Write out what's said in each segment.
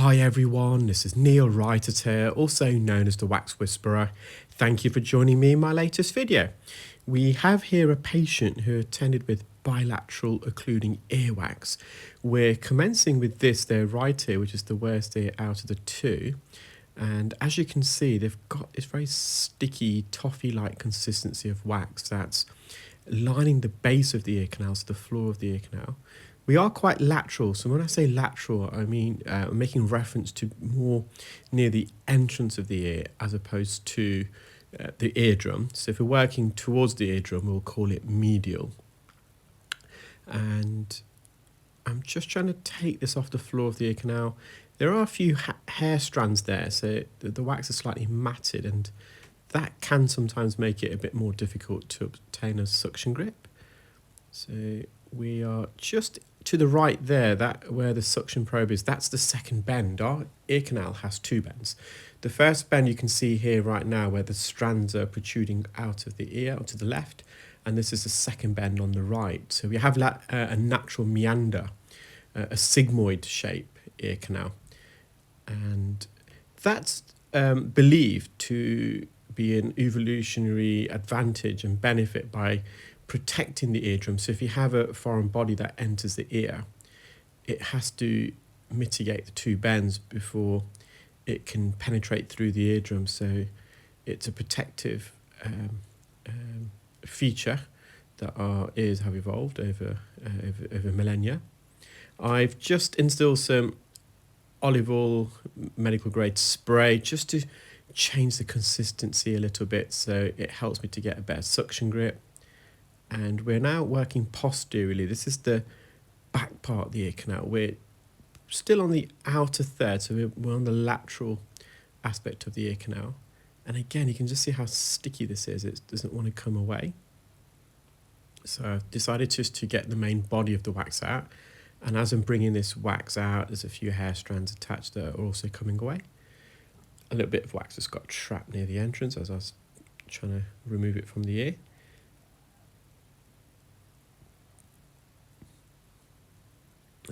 Hi everyone, this is Neel Raithatha, also known as the Wax Whisperer. Thank you for joining me in my latest video. We have here a patient who attended with bilateral occluding earwax. We're commencing with this, their right ear, which is the worst ear out of the two. And as you can see, they've got this very sticky, toffee-like consistency of wax that's lining the base of the ear canal, so the floor of the ear canal. We are quite lateral, so when I say lateral, I mean I'm making reference to more near the entrance of the ear as opposed to the eardrum. So if we're working towards the eardrum, we'll call it medial. And I'm just trying to take this off the floor of the ear canal. There are a few hair strands there, so the wax is slightly matted, and that can sometimes make it a bit more difficult to obtain a suction grip. So we are just to the right there, that where the suction probe is, that's the second bend. Our ear canal has two bends. The first bend you can see here right now where the strands are protruding out of the ear or to the left, and this is the second bend on the right. So we have a natural meander, a sigmoid shape ear canal, and that's believed to be an evolutionary advantage and benefit by protecting the eardrum. So if you have a foreign body that enters the ear, it has to mitigate the two bends before it can penetrate through the eardrum. So it's a protective feature that our ears have evolved over millennia. I've just instilled some olive oil medical grade spray just to change the consistency a little bit, so it helps me to get a better suction grip. And we're now working posteriorly. This is the back part of the ear canal. We're still on the outer third, so we're on the lateral aspect of the ear canal. And again, you can just see how sticky this is. It doesn't want to come away. So I've decided just to get the main body of the wax out. And as I'm bringing this wax out, there's a few hair strands attached that are also coming away. A little bit of wax has got trapped near the entrance as I was trying to remove it from the ear.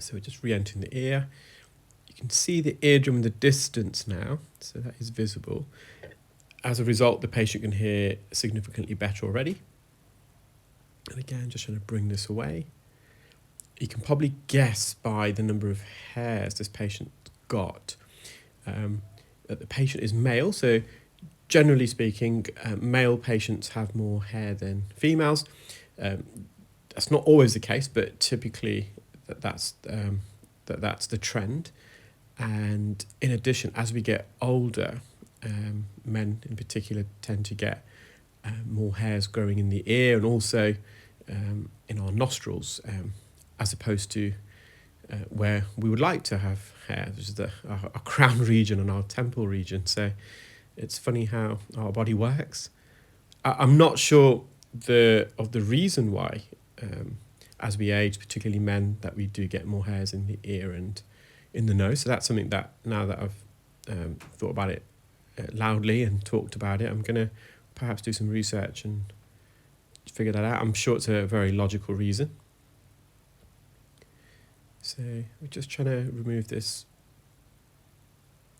So we're just re-entering the ear. You can see the eardrum in the distance now, so that is visible. As a result, the patient can hear significantly better already. And again, just trying to bring this away. You can probably guess by the number of hairs this patient got that the patient is male. So generally speaking, male patients have more hair than females. That's not always the case, but typically that's the trend. And in addition, as we get older, men in particular tend to get more hairs growing in the ear and also in our nostrils, as opposed to where we would like to have hair, which is our crown region and our temple region. So it's funny how our body works. I'm not sure of the reason why as we age, particularly men, that we do get more hairs in the ear and in the nose. So that's something that now that I've thought about it loudly and talked about it, I'm going to perhaps do some research and figure that out. I'm sure it's a very logical reason. So we're just trying to remove this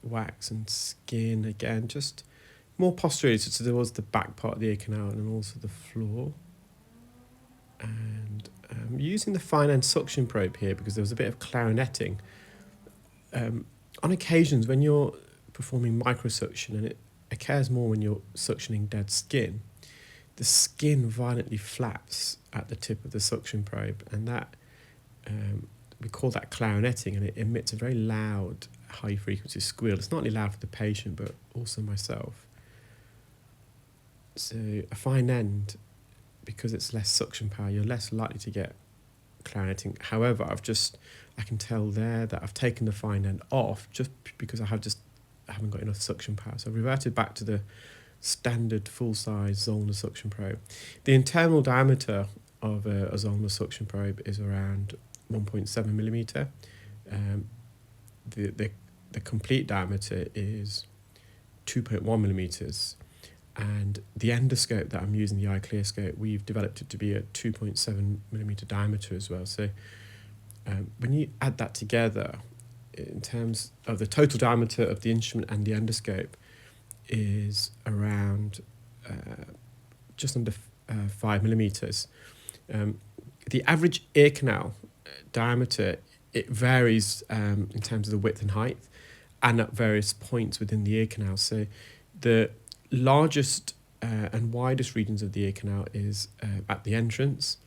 wax and skin again, just more posteriorly, so towards the back part of the ear canal and also the floor. And I'm using the fine end suction probe here because there was a bit of clarinetting. On occasions when you're performing microsuction, and it occurs more when you're suctioning dead skin, the skin violently flaps at the tip of the suction probe, and that we call that clarinetting, and it emits a very loud high frequency squeal. It's not only loud for the patient but also myself. So a fine end, because it's less suction power, you're less likely to get clarinetting. However, I can tell there that I've taken the fine end off just because I haven't got enough suction power. So I've reverted back to the standard full-size Zollner suction probe. The internal diameter of a Zollner suction probe is around 1.7 millimeter. The complete diameter is 2.1 millimeters. And the endoscope that I'm using, the eye clear scope, we've developed it to be a 2.7 millimeter diameter as well. So when you add that together, in terms of the total diameter of the instrument and the endoscope is around just under 5 millimeters. The average ear canal diameter, it varies in terms of the width and height and at various points within the ear canal. So the largest and widest regions of the ear canal is at the entrance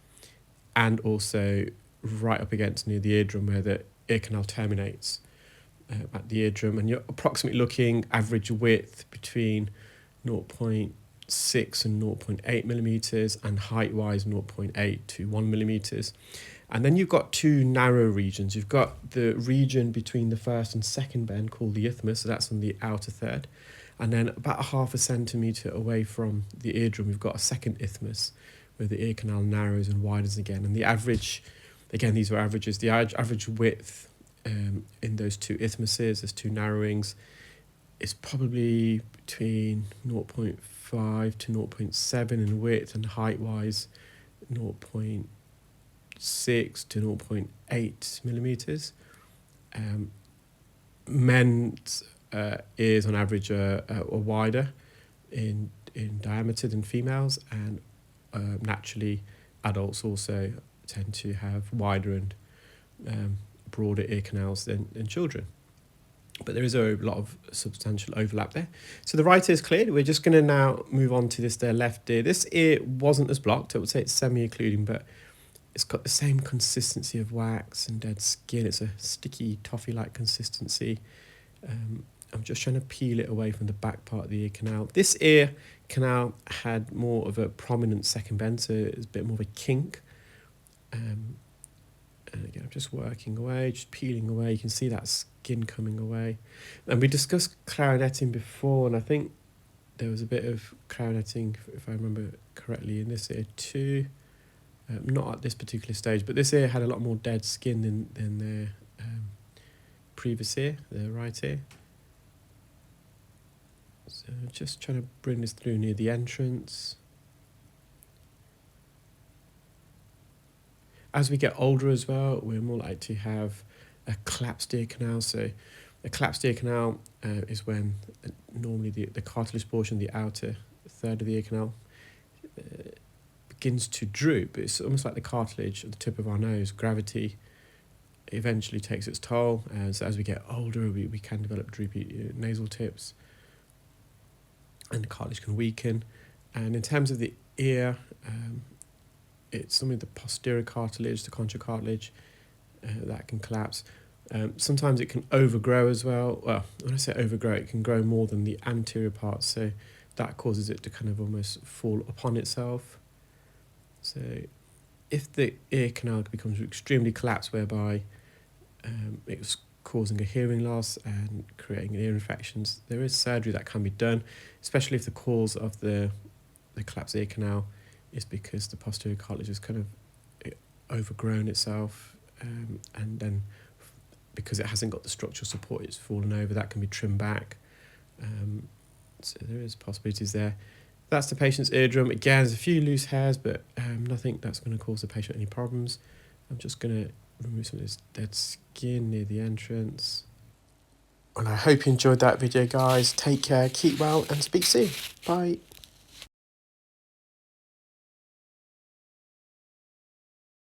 and also right up against near the eardrum where the ear canal terminates at the eardrum. And you're approximately looking average width between 0.6 and 0.8 millimeters and height-wise 0.8 to 1 millimeters. And then you've got two narrow regions. You've got the region between the first and second bend called the isthmus, so that's on the outer third. And then about a half a centimetre away from the eardrum, we've got a second isthmus where the ear canal narrows and widens again. And the average, again, these are averages, the average width in those two isthmuses, those two narrowings, is probably between 0.5 to 0.7 in width, and height-wise 0.6 to 0.8 millimeters. Men's ears on average are wider in diameter than females, and naturally adults also tend to have wider and broader ear canals than children. But there is a lot of substantial overlap there. So the right ear is cleared. We're just going to now move on to their left ear. This ear wasn't as blocked. I would say it's semi-occluding, but it's got the same consistency of wax and dead skin. It's a sticky, toffee-like consistency. I'm just trying to peel it away from the back part of the ear canal. This ear canal had more of a prominent second bend, so it's a bit more of a kink. And again, I'm just working away, just peeling away. You can see that skin coming away. And we discussed clarinetting before, and I think there was a bit of clarinetting, if I remember correctly, in this ear too. Not at this particular stage, but this ear had a lot more dead skin than their previous ear, the right ear. So just trying to bring this through near the entrance. As we get older as well, we're more likely to have a collapsed ear canal. So a collapsed ear canal is when normally the cartilage portion, the outer third of the ear canal, begins to droop. It's almost like the cartilage at the tip of our nose. Gravity eventually takes its toll. So as we get older, we can develop droopy nasal tips, and the cartilage can weaken. And in terms of the ear, it's some of the posterior cartilage, the concha cartilage, that can collapse. Sometimes it can overgrow as well. Well, when I say overgrow, it can grow more than the anterior part, so that causes it to kind of almost fall upon itself. So if the ear canal becomes extremely collapsed, whereby it's causing a hearing loss and creating ear infections, there is surgery that can be done, especially if the cause of the collapsed ear canal is because the posterior cartilage has kind of overgrown itself, and then because it hasn't got the structural support, it's fallen over. That can be trimmed back. So there is possibilities there. That's the patient's eardrum. Again, there's a few loose hairs, but nothing that's going to cause the patient any problems. I'm just going to remove some of this dead skin near the entrance. And I hope you enjoyed that video, guys. Take care, keep well, and speak soon. Bye.